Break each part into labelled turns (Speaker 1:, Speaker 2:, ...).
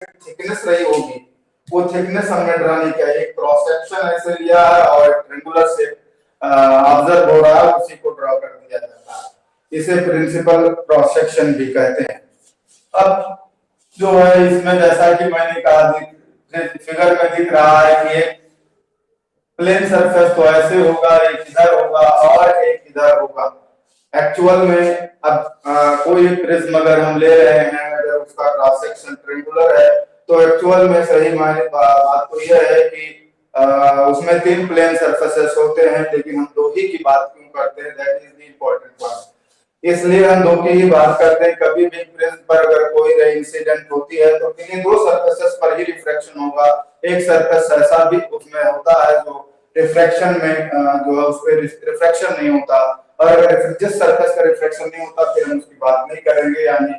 Speaker 1: Thickness रही होगी, वो थिकनेस हमने ड्रा नहीं किया, एक क्रॉस सेक्शन ऐसे लिया है और ट्रायंगुलर शेप ऑब्जर्व हो रहा है, उसी को ड्रा कर दिया जाता है। इसे प्रिंसिपल क्रॉस सेक्शन भी कहते हैं। अब जो है इसमें जैसा कि मैंने कहा, फिगर में दिख रहा है कि एक प्लेन सरफेस तो ऐसे होगा, एक इधर होगा और एक इधर होगा। एक्चुअल में अब कोई प्रिज्म अगर हम ले रहे हैं, अगर उसका क्रॉस सेक्शन ट्रायंगुलर है, तो एक्चुअल में सही मायने बात तो यह है कि उसमें 3 प्लेन सरफेसेस होते हैं, लेकिन हम 2 ही की बात क्यों करते हैं, that is the important part. इसलिए हम 2 की ही बात करते हैं। कभी भी प्रिज्म पर अगर कोई रे इंसिडेंट होती है तो किन्हीं 2 सरफेसेस पर ही रिफ्रैक्शन होगा। एक सरफेस ऐसा भी उसमें होता है जो रिफ्रैक्शन में जो है उस पर रिफ्रैक्शन नहीं होता, और अगर जिस सरफेस का रिफ्रैक्शन नहीं होता फिर हम उसकी बात नहीं करेंगे। यानी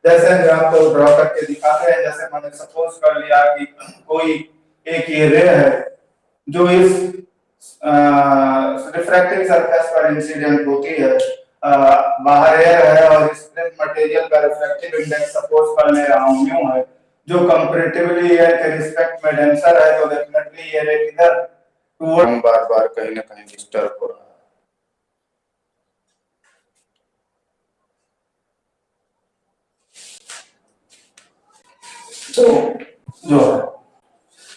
Speaker 1: जैसे हम आपको ड्रॉ करके दिखाते हैं, जैसे मैंने सपोज कर लिया कि कोई एक ये रे है जो इस रिफ्रैक्टिंग सरफेस पर इंसिडेंट होती है, बाहर एयर है और इस मटेरियल का रिफ्रैक्टिव इंडेक्स सपोज कर ले रहा हूं म्यू है, जो कंपैरेटिवली एयर के रिस्पेक्ट में डेंसर है, तो डेफिनेटली ये रे इधर टुवर्ड बार-बार कहीं ना कहीं डिस्टर्ब हो रहा है। तो जो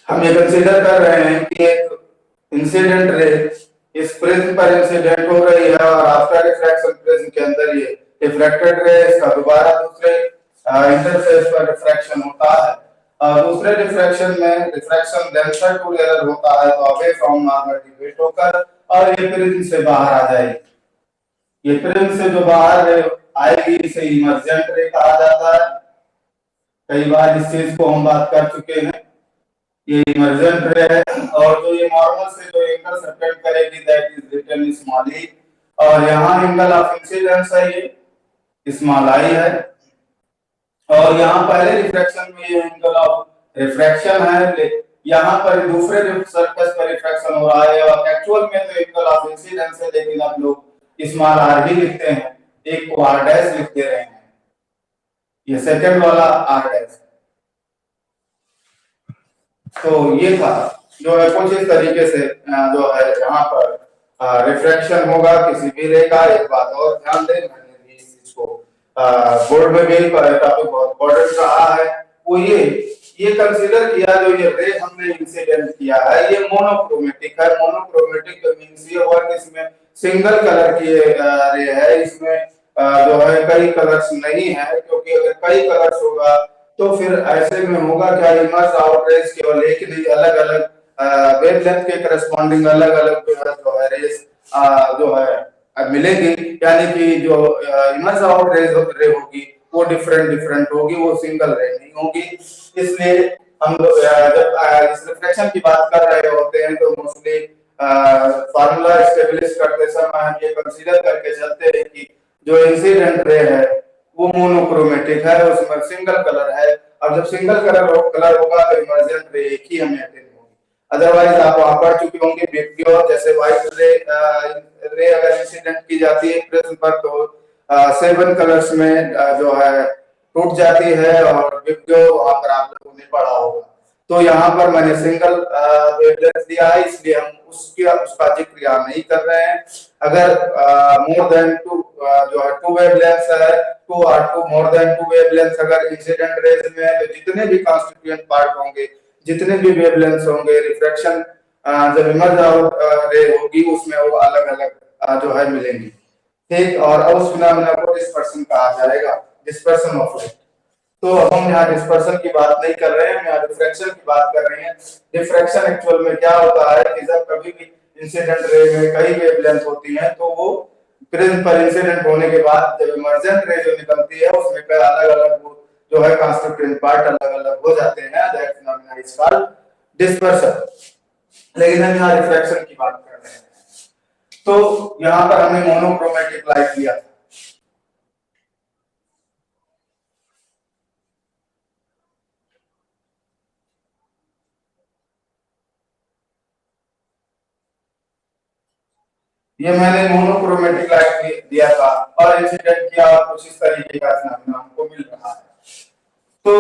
Speaker 1: हम ये कंसीडर कर रहे हैं कि एक इंसिडेंट रे इस प्रिज्म पर इंसिडेंट हो रही है और आफ्टर रिफ्रैक्शन प्रिज्म के अंदर ये रिफ्रैक्टेड रे इसका दोबारा दूसरे इंटरफेस पर रिफ्रैक्शन होता है। दूसरे रिफ्रैक्शन में रिफ्रैक्शन डेंसर टू लेयर होता है, तो अवे फ्रॉम नॉर्मल डिविएट होकर और ये प्रिज्म से बाहर आ जाएगी। ये प्रिज्म से जो बाहर आएगी इसे इमर्जेंट रे कहा जाता है। कई बार इस चीज को हम बात कर चुके हैं। ये इमर्जेंट रे है और जो ये नॉर्मल से जो एंगल सेपरेट करेगी दैट इज रिटन स्मॉल ई, और यहाँ एंगल ऑफ इंसिडेंस है ये स्मॉल आई है, और यहाँ पहले रिफ्रैक्शन में ये एंगल ऑफ रिफ्रैक्शन है, यहाँ पर दूसरे सरफेस पर रिफ्रैक्शन हो रहा है और एक्चुअल में तो एंगल ऑफ इंसिडेंस है, लेकिन आप लोग स्मॉल आर ही लिखते हैं, एक को आर डैश लिख दे रहे हैं, ये सेकंड वाला आर डैश। तो ये था जो है कुछ इस तरीके से जो है यहाँ पर रिफ्रैक्शन होगा किसी भी रे का। एक बात और ध्यान दें, मैंने भी इस चीज को बोर्ड में भी टॉपिक बहुत इंपॉर्टेंट रहा है, वो ये कंसीडर किया जो ये रे हमने इंसिडेंट किया है ये मोनोक्रोमेटिक है। मोनोक्रोमेटिक मींस ये हुआ कि इसमें सिंगल कलर की रे है, इसमें जो है कई कलर्स नहीं है, क्योंकि अगर कई कलर्स होगा तो फिर ऐसे में होगा क्या, इमर्स आउट रेज केवल एक नहीं, अलग अलग वेवलेंथ के करस्पॉन्डिंग अलग अलग जो है रेज जो है मिलेगी, यानी कि जो इमर्स आउट रेज रे होगी वो डिफरेंट होगी, वो सिंगल रे नहीं होगी। इसलिए हम लोग जब इस रिफ्लेक्शन की बात कर रहे होते हैं तो मोस्टली फार्मूला एस्टेब्लिश करते समय हम ये कंसीडर करके चलते हैं कि जो इंसिडेंट रे है वो मोनोक्रोमेटिक है, उसमें सिंगल कलर है, और जब सिंगल कलर होगा तो इमर्जेंट रे एक ही हमें अटेंड होगी। अदरवाइज आप वहां पढ़ चुके होंगे विबग्योर, जैसे व्हाइट रे अगर इंसिडेंट की जाती है प्रिज्म पर तो 7 कलर्स में जो है टूट जाती है, और विबग्योर वहां पर आप लोगों ने पढ़ा होगा। तो यहाँ पर मैंने सिंगल वेवलेंथ दिया है, इसलिए हम उसका जिक्र यहाँ नहीं कर रहे हैं। अगर मोर देन 2 जो है 2 वेवलेंथ्स है, 2 और 2 मोर देन 2 वेवलेंथ्स अगर इंसिडेंट रेज में है, तो जितने भी कॉन्स्टिट्यूएंट पार्ट होंगे, जितने भी वेवलेंथ्स होंगे, रिफ्रैक्शन जब इमर्ज आउट रे होगी उसमें वो अलग अलग जो है मिलेंगी। ठीक, और अब उस फिनोमेना को डिस्पर्शन कहा जाएगा, डिस्पर्शन ऑफ लाइट। तो हम यहाँ डिस्पर्शन की बात नहीं कर रहे हैं, हम यहाँ रिफ्रैक्शन की बात कर रहे हैं। डिफ्रैक्शन एक्चुअल में क्या होता है कि जब कभी भी इंसिडेंट रे में कई वेवलेंथ होती हैं तो वो प्रिज्म पर इंसिडेंट होने के बाद जब इमर्जेंट रे जो निकलती है उसमें कई अलग अलग जो है कॉन्स्टिट्यूएंट पार्ट अलग अलग हो जाते हैं, that phenomena is called dispersion. लेकिन हम यहाँ रिफ्रैक्शन की बात कर रहे हैं, तो यहाँ पर हमने मोनोक्रोमेटिक लाइट लिया था। ये मैंने मोनोक्रोमेटिक लाइट दिया था और इंसिडेंट किया और कुछ इस तरीके का फिनोमेना हमको मिल रहा है। तो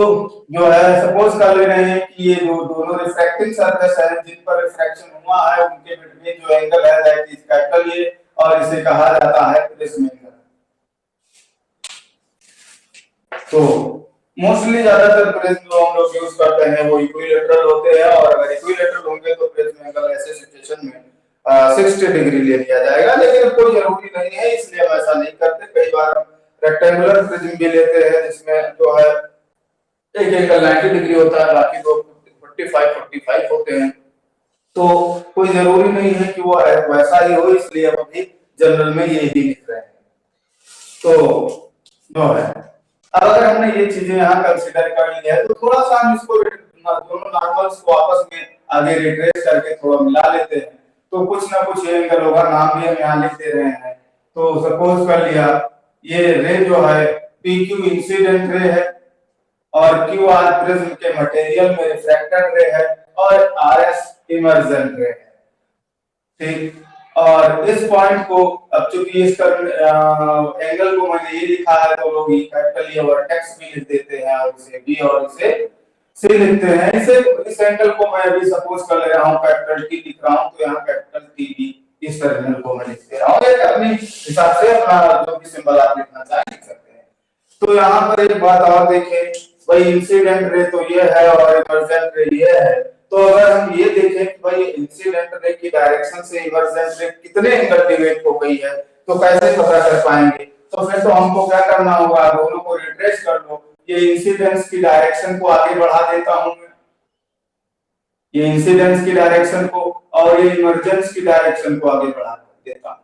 Speaker 1: जो है सपोज कर ले रहे हैं कि ये जो दोनों रिफ्रैक्टिंग सरफेस है जिन पर रिफ्रैक्शन हुआ है उनके बिटवीन जो एंगल है दैट इज कैपिटल ए और इसे कहा जाता है प्रिज्म एंगल। तो मोस्टली ज्यादातर प्रिज्म जो हम लोग यूज करते हैं वो इक्विलैटरल होते हैं और अगर इक्विलैटरल होंगे तो प्रिज्म एंगल ऐसे सिचुएशन में 60 डिग्री ले लिया जाएगा, लेकिन कोई जरूरी नहीं है इसलिए हम ऐसा नहीं करते। कई बार हम रेक्टेंगुलर प्रिज्म भी लेते हैं जिसमें जो है एक एंगल 90 डिग्री होता है, बाकी दो 45 होते हैं। तो कोई जरूरी नहीं है कि वो वैसा ही हो, इसलिए हम अभी जनरल में ये ही लिख रहे हैं। तो जो है अब अगर हमने ये चीजें यहाँ कंसीडर कर लिया है तो थोड़ा सा हम इसको दोनों नॉर्मल्स को आपस में आगे रिट्रेस करके थोड़ा मिला लेते हैं तो कुछ ना कुछ ये एंगल होगा, नाम भी हम यहाँ लिख दे रहे हैं। तो सपोज कर लिया ये रे जो है पी क्यू इंसिडेंट रे है और क्यू आर प्रिज्म के मटेरियल में रिफ्रैक्टेड रे है और आर एस इमर्जन रे है, ठीक। और इस पॉइंट को अब चूंकि इस एंगल को मैंने ये लिखा है तो लोग कैपिटल ए वर्टेक्स भी लिख देते हैं और इसे बी और इसे सी लिखते हैं। इसे इस एंगल को मैं अभी सपोज कर ले रहा हूँ कैपिटल टी लिख रहा हूँ तो यहाँ कैपिटल टी बी इस टर्मिनल को मैं लिख दे रहा हूँ। एक अपने हिसाब से अपना जो भी सिंबल आप लिखना चाहें लिख सकते हैं। तो यहाँ पर एक बात और देखें, भाई इंसिडेंट रे तो ये है और इमर्जेंट रे ये है। तो अगर हम ये देखें कि भाई इंसिडेंट रे की डायरेक्शन से इमर्जेंट रे कितने एंगल डिवाइड हो गई है तो कैसे पता कर पाएंगे? तो फिर तो हमको क्या करना होगा, दोनों को रिट्रेस कर लो। ये इंसिडेंस की डायरेक्शन को आगे बढ़ा देता हूं मैं, ये इंसिडेंस की डायरेक्शन को और ये इमर्जेंस की डायरेक्शन को आगे बढ़ा देता हूं।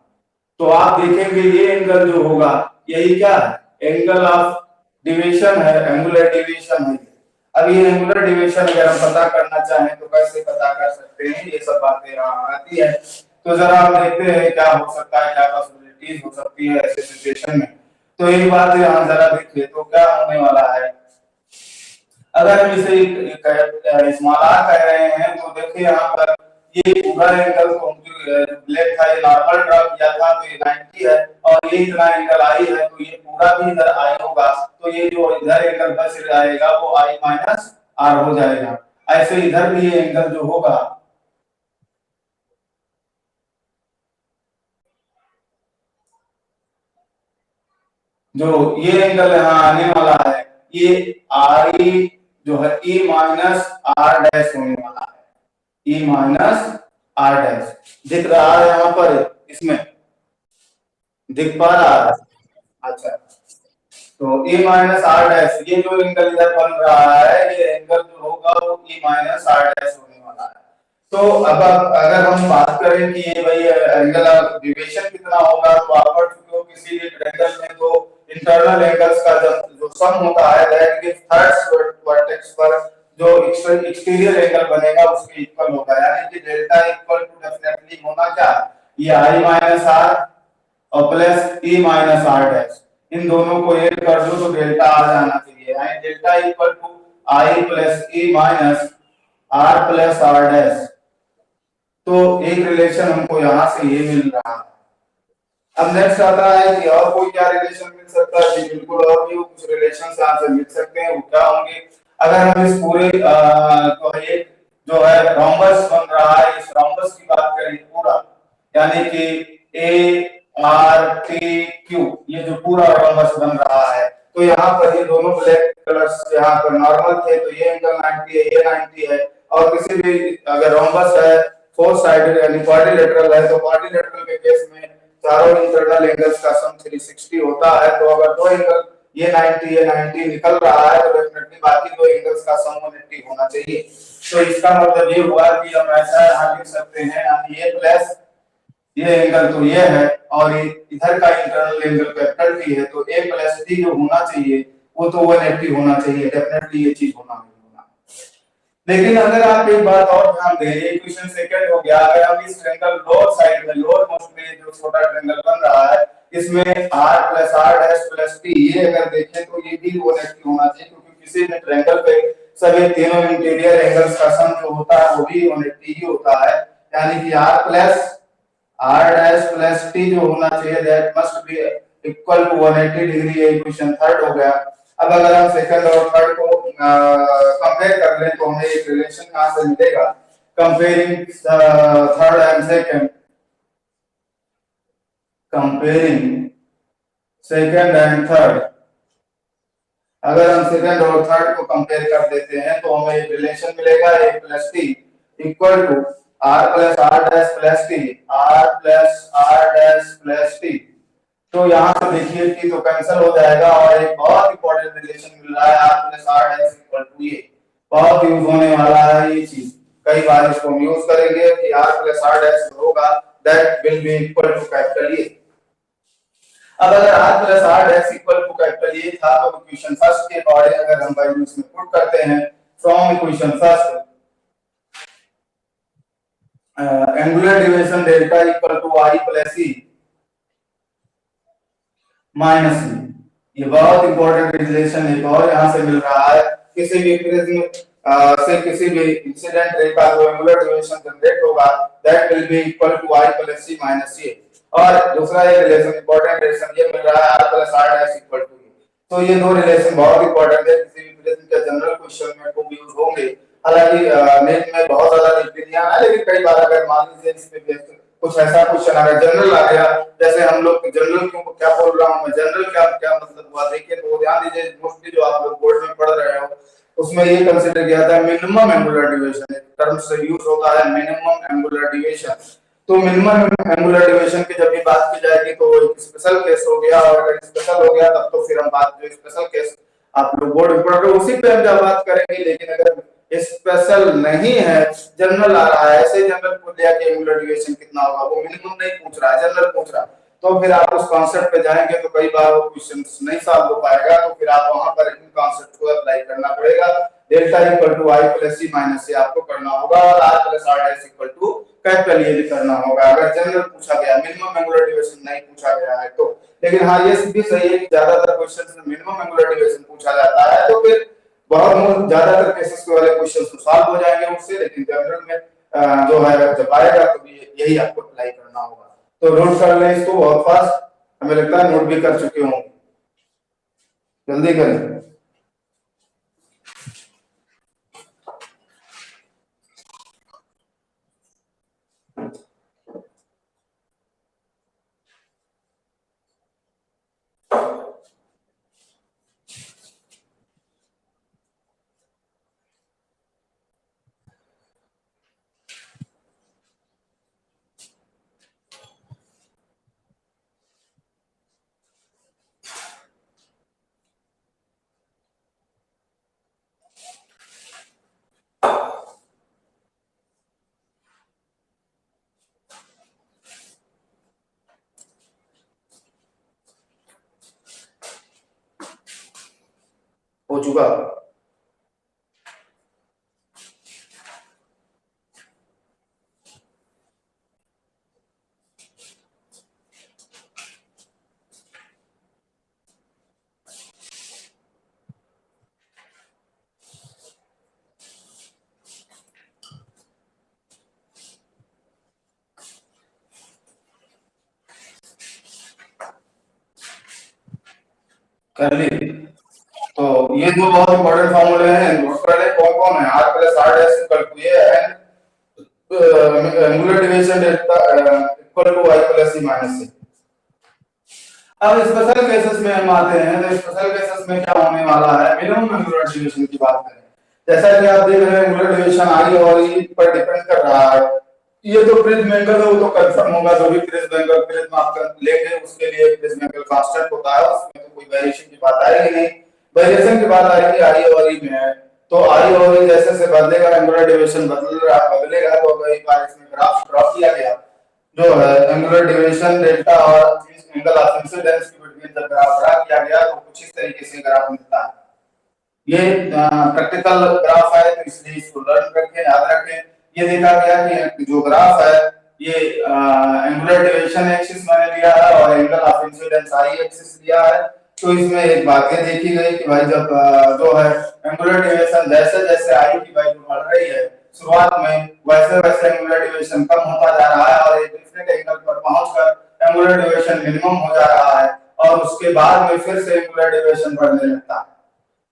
Speaker 1: तो आप देखेंगे ये एंगल जो होगा यही क्या है, एंगल ऑफ डिविएशन है, एंगुलर डिविएशन है। अब ये एंगुलर डिविएशन अगर हम पता करना चाहें तो कैसे पता कर सकते हैं, ये सब बातें यहाँ आती है। तो जरा हम देखते हैं क्या हो सकता है, क्या पॉसिबिलिटीज हो सकती है ऐसे सिचुएशन में। तो एक बात यहाँ जरा देखिए तो क्या होने वाला है, अगर हम इसे स्मॉल आर कह रहे हैं तो देखिए यहाँ पर ये पूरा एंगल को ब्लैक था ये नॉर्मल ड्रा किया था तो ये 90 है और ये इतना एंगल आई है तो ये पूरा भी इधर आई होगा। तो ये जो इधर एंगल बच जाएगा वो आई माइनस आर हो जाएगा। ऐसे इधर भी ये एंगल जो होगा जो ये एंगल यहाँ आने वाला है ये आर ई जो है ई माइनस आर डैश होने वाला है, ई माइनस आर डैश दिख रहा है यहाँ पर, इसमें दिख पा रहा है। अच्छा तो ई माइनस आर डैश ये जो एंगल इधर बन रहा है ये एंगल जो होगा वो ई माइनस आर डैश होने वाला है। तो अब अगर हम बात करें कि ये भाई एंगल ऑफ डिविएशन कितना होगा तो आप पढ़ चुके हो किसी भी ट्रायंगल में तो इंटरनल एंगल्स का जो सम होता है दैट गिव्स थर्ड वर्टेक्स पर जो एक्सटीरियर एंगल बनेगा उसके इक्वल होगा, यानी कि डेल्टा इक्वल टू डेफिनेटली होना क्या ये आई माइनस आर और plus E minus R dash, इन दोनों को ऐड कर दो तो डेल्टा आ जाना चाहिए, यानी delta equal to I plus E minus R plus R dash. तो एक रिलेशन हमको यहां से ये मिल रहा है। अब नेक्स्ट आता है कि और कोई क्या रिलेशन मिल सकता है, जी बिल्कुल और भी कुछ रिलेशन यहाँ से मिल सकते हैं। वो क्या होंगे, अगर हम इस पूरे जो है रोम्बस बन रहा है इस रोम्बस की बात करें पूरा, यानी कि ए आर टी क्यू ये जो पूरा रोम्बस बन रहा है तो यहाँ पर ये दोनों ब्लैक कलर्स यहाँ पर नॉर्मल थे तो ये एंगल 90 है ये 90 है। और किसी भी अगर रोम्बस है फोर साइडेड यानी क्वाड्रिलेटरल है तो क्वाड्रिलेटरल के केस में चारों इंटरनल एंगल्स का सम 360 होता है। तो अगर दो एंगल ये 90 ये 90 निकल रहा है तो डेफिनेटली बाकी दो एंगल्स का सम 180 होना चाहिए। तो इसका मतलब ये हुआ कि हम ऐसा यहाँ लिख सकते हैं यानी ये प्लस ये एंगल तो ये है और इधर का इंटरनल एंगल कैपिटल टी है तो ए प्लस टी जो होना चाहिए वो तो 180 होना चाहिए, डेफिनेटली ये चीज होना नहीं होना। लेकिन अगर आप एक बात और ध्यान दें, ये इक्वेशन सेकंड हो गया, अगर हम इस ट्रायंगल लोअर साइड में लोअर मोस्ट में जो छोटा ट्रायंगल बन रहा है इसमें r plus r dash plus t ये अगर देखें तो ये भी 180 होना चाहिए क्योंकि किसी भी ट्रायंगल पे सभी तीनों इंटीरियर एंगल्स का सम जो होता है वो भी 180 ही होता है, यानी कि r plus r dash plus t जो होना चाहिए that must be equal to 180 degree. ये इक्वेशन थर्ड हो गया। अब अगर हम सेकंड और थर्ड को कंपेयर कर लें तो हमें एक रिलेशन कहां से मिलेगा, comparing third and second, comparing second and third. अगर हम सेकंड और थर्ड को कंपेयर कर देते हैं तो हमें एक रिलेशन मिलेगा a plus T equal to R plus R dash plus T, R plus R dash plus T. तो यहाँ से देखिए कि तो कैंसिल हो जाएगा और एक बहुत इंपॉर्टेंट रिलेशन मिल रहा है R plus R dash equal to ये, बहुत यूज होने वाला है ये चीज, कई बार इसको हम यूज करेंगे कि आर प्लस आर डैश होगा that will be equal to capital A. अब अगर r plus r dash equal to capital A था तो इक्वेशन फर्स्ट के अकॉर्डिंग अगर हम वैल्यू इसमें पुट करते हैं from equation first angular division delta equal to i plus e minus E, ये बहुत इंपॉर्टेंट रिलेशन एक और यहाँ से मिल रहा है, किसी भी प्रिज्म से किसी भी इंसिडेंट रे का जो एंगुलर डिवीजन जनरेट होगा that will be equal to i plus c minus A. और दूसरा एक रिलेशन इंपॉर्टेंट रिलेशन ये मिल रहा है r plus r dash equal to A. तो ये दो रिलेशन बहुत इंपॉर्टेंट है, किसी भी प्रिज्म के जनरल क्वेश्चन में खूब यूज होंगे। हालांकि नेट में बहुत ज्यादा रिप्लियां है, लेकिन कई बार अगर मान लीजिए इसमें कुछ ऐसा क्वेश्चन आ गया जनरल आ गया, जैसे हम लोग जनरल क्यों क्या बोल रहा हूं मैं, जनरल क्या क्या मतलब हुआ देखिए तो ध्यान दीजिए, मोस्टली जो आप लोग बोर्ड में पढ़ रहे हो उसमें ये कंसीडर किया था मिनिमम एंगुलर डिवीजन, एक टर्म से यूज होता है मिनिमम एंगुलर डिवीजन। तो मिनिमम एंगुलर डिवीजन की जब भी बात की जाएगी तो एक स्पेशल केस हो गया, और अगर स्पेशल हो गया तब तो फिर हम बात जो स्पेशल केस आप लोग बोर्ड में पढ़ रहे हो उसी पे हम जब बात करेंगे। लेकिन अगर स्पेशल नहीं है, जनरल आ रहा है, ऐसे जनरल को दिया कि एंगुलर डिवीजन कितना होगा, वो मिनिमम नहीं पूछ रहा है, जनरल पूछ रहा है, तो फिर आप उस कॉन्सेप्ट पे जाएंगे तो कई बार वो क्वेश्चन नहीं सॉल्व हो पाएगा, तो फिर आप वहां पर इन कॉन्सेप्ट को अप्लाई करना पड़ेगा। Delta equal to I plus C minus से आपको करना होगा और R plus R dash equal to capital ये भी करना होगा अगर जनरल पूछा गया, मिनिमम एंगुलर डिवीजन नहीं पूछा गया है तो। लेकिन हाँ ये भी सही है कि ज्यादातर क्वेश्चंस में मिनिमम एंगुलर डिवीजन पूछा जाता है, तो फिर बहुत ज्यादातर केसेस के वाले क्वेश्चंस तो सॉल्व हो जाएंगे उससे। लेकिन जनरल में जो है जब आएगा तो यही आपको अप्लाई करना होगा। तो नोट कर लें इसको बहुत फास्ट, हमें लगता है नोट भी कर चुके होंगे, जल्दी करें। हो चुका। कर ली। तो ये दो बहुत इंपॉर्टेंट फॉर्मूले हैं, नोट कर ले कौन कौन है। R plus R dash equal to ये है angular division delta equal to I plus C minus C. अब स्पेशल केसेस में हम आते हैं, तो स्पेशल केसेस में क्या होने वाला है, मिनिमम एंगुलर डिवीजन की बात करें। जैसा कि आप देख रहे हैं एंगुलर डिवीजन आई और ई पर डिपेंड कर रहा है। ये तो प्रिज्म एंगल है वो तो कंफर्म होगा, जो भी प्रिज्म आप लेंगे उसके लिए प्रिज्म एंगल कांस्टेंट होता है, उसमें तो कोई वेरिएशन की बात आएगी नहीं। वेरिएशन की बात आएगी आई और ई में, तो आई और ई जैसे से बदलेगा एंगुलर डिवीजन बदलेगा। तो अगर एक बार इसमें ग्राफ ड्रॉ किया गया जो है एंगुलर डिवीजन डेल्टा और एंगल ऑफ इंसिडेंस के बिटवीन जब ग्राफ ड्रा किया गया तो कुछ इस तरीके से ग्राफ मिलता है। ये प्रैक्टिकल ग्राफ है तो इसलिए इसको लर्न करके याद रखें। ये देखा गया कि जो ग्राफ है ये एंगुलर डिवीजन एक्सिस मैंने लिया है और angle of incidence I axis लिया है। तो इसमें एक बात ये देखी गई कि भाई जब जो है एंगुलर डिवीजन जैसे जैसे आई की वैल्यू बढ़ रही है शुरुआत में, वैसे वैसे एंगुलर डिवीजन कम होता जा रहा है और एक डिफरेंट एंगल पर पहुंचकर एंगुलर डिवीजन मिनिमम हो जा रहा है और उसके बाद में फिर से एंगुलर डिवीजन बढ़ने लगता है।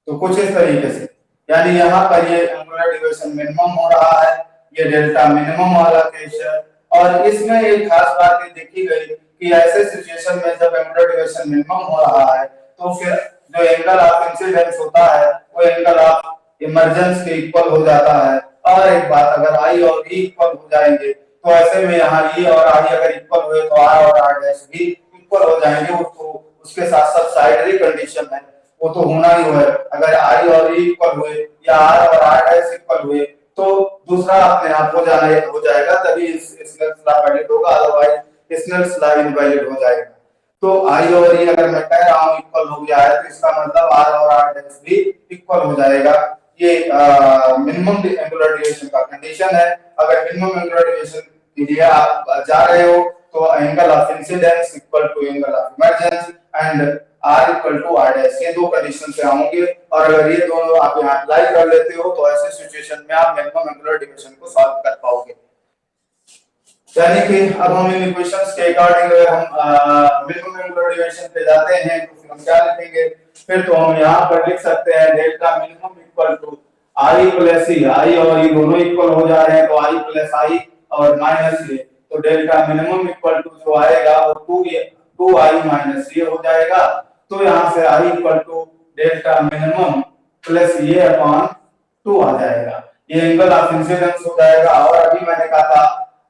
Speaker 1: तो कुछ इस तरीके से, यानी यहाँ पर ये एंगुलर डेविएशन मिनिमम हो रहा है, ये डेल्टा मिनिमम वाला केस है। और इसमें एक खास बात ये देखी गई कि ऐसे सिचुएशन में जब एंगुलर डेविएशन मिनिमम हो रहा है तो फिर जो एंगल ऑफ इंसिडेंस होता है वो एंगल ऑफ इमर्जेंस के इक्वल हो जाता है। और एक बात, अगर आई और ई इक्वल हो जाएंगे तो ऐसे में यहाँ ई और आई अगर इक्वल हुए तो आर और आर डैश भी इक्वल हो जाएंगे। तो उसके साथ सबसाइडरी कंडीशन है वो तो होना ही है। अगर आई और ई इक्वल हुए या आर और आर डैश इक्वल हुए तो दूसरा अपने आप हो जाएगा, तभी स्नेल्स लॉ वैलिड होगा, अदरवाइज स्नेल्स लॉ इनवैलिड हो जाएगा। तो आई और ई अगर मैं कह रहा हूं इक्वल हो गया है तो इसका मतलब आर और आर डैश भी इक्वल हो जाएगा। ये मिनिमम एंगुलर डेविएशन का कंडीशन है। अगर मिनिमम एंगुलर डेविएशन के लिए आप जा रहे हो तो angle of incidence equal to angle of emergence and R equal to R dash, ये दो कंडीशन से आएंगे। और अगर ये दोनों आप यहाँ अप्लाई कर लेते हो तो ऐसे सिचुएशन में आप मिनिमम एंगुलर डेविएशन को सॉल्व कर पाओगे। यानी कि अब हम इन इक्वेशंस के अकॉर्डिंग अगर हम मिनिमम एंगुलर डेविएशन पे जाते हैं तो फिर हम क्या लिखेंगे, फिर तो हम यहाँ पर लिख सकते हैं delta minimum equal to I plus E, I और ई दोनों इक्वल हो जा रहे हैं तो आई प्लस आई और माइनस ए, तो डेल्टा मिनिमम इक्वल टू जो आएगा वो 2i माइनस ये हो जाएगा। तो यहाँ से i equal to delta minimum plus ये अपॉन 2 आ जाएगा, ये एंगल ऑफ इंसिडेंस हो जाएगा। और अभी मैंने कहा था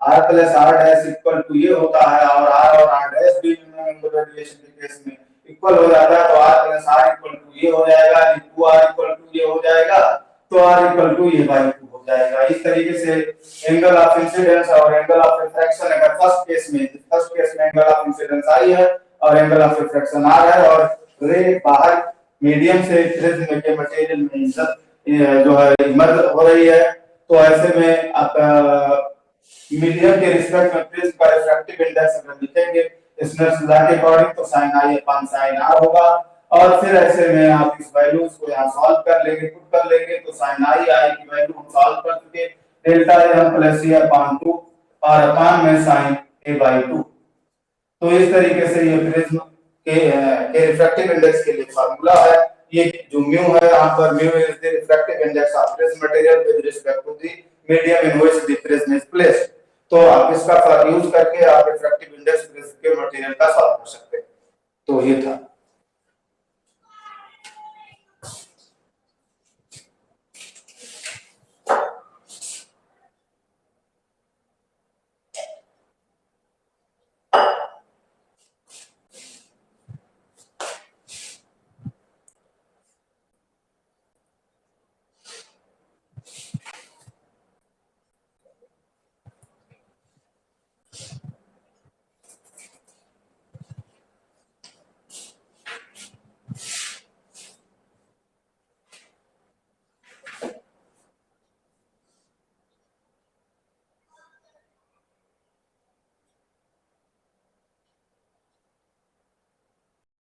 Speaker 1: r plus r dash equal to ये होता है और r डैश भी मिनिमम एंगुलर डेविएशन के केस में इक्वल हो जाता है, तो r plus r equal to ये हो जाएगा, 2r इक्वल टू ये हो जाएगा, तो r इक्वल टू ये बाई 2 हो जाएगा। इस तरीके से एंगल ऑफ इंसिडेंस और एंगल ऑफ रिफ्रैक्शन, अगर फर्स्ट केस में एंगल ऑफ इंसिडेंस आई है और एंगल ऑफ रिफ्रैक्शन आर है और रे बाहर मीडियम से प्रिज्म के मटेरियल में जो है इमर्ज हो रही है, तो ऐसे में आप मीडियम के रिस्पेक्ट में प्रिज्म का रिफ्रैक्टिव इंडेक्स अगर लिखेंगे स्नेल्स लॉ के अकॉर्डिंग तो sin i upon sin r होगा। और फिर ऐसे में आप इस वैल्यूज को यहाँ सॉल्व कर लेंगे, पुट कर लेंगे, तो sin i की वैल्यू हम सॉल्व कर चुके, delta m plus a upon 2 और अपॉन में sin a बाई 2। तो इस तरीके से ये प्रिज्म के रिफ्रैक्टिव इंडेक्स के लिए फार्मूला है। ये जो म्यू है यहाँ पर, mu is the refractive index of prism material with respect to the medium in which the prism is placed. तो आप इसका यूज करके आप रिफ्रैक्टिव इंडेक्स प्रिज्म के मटेरियल का सॉल्व कर सकते हैं। तो ये था।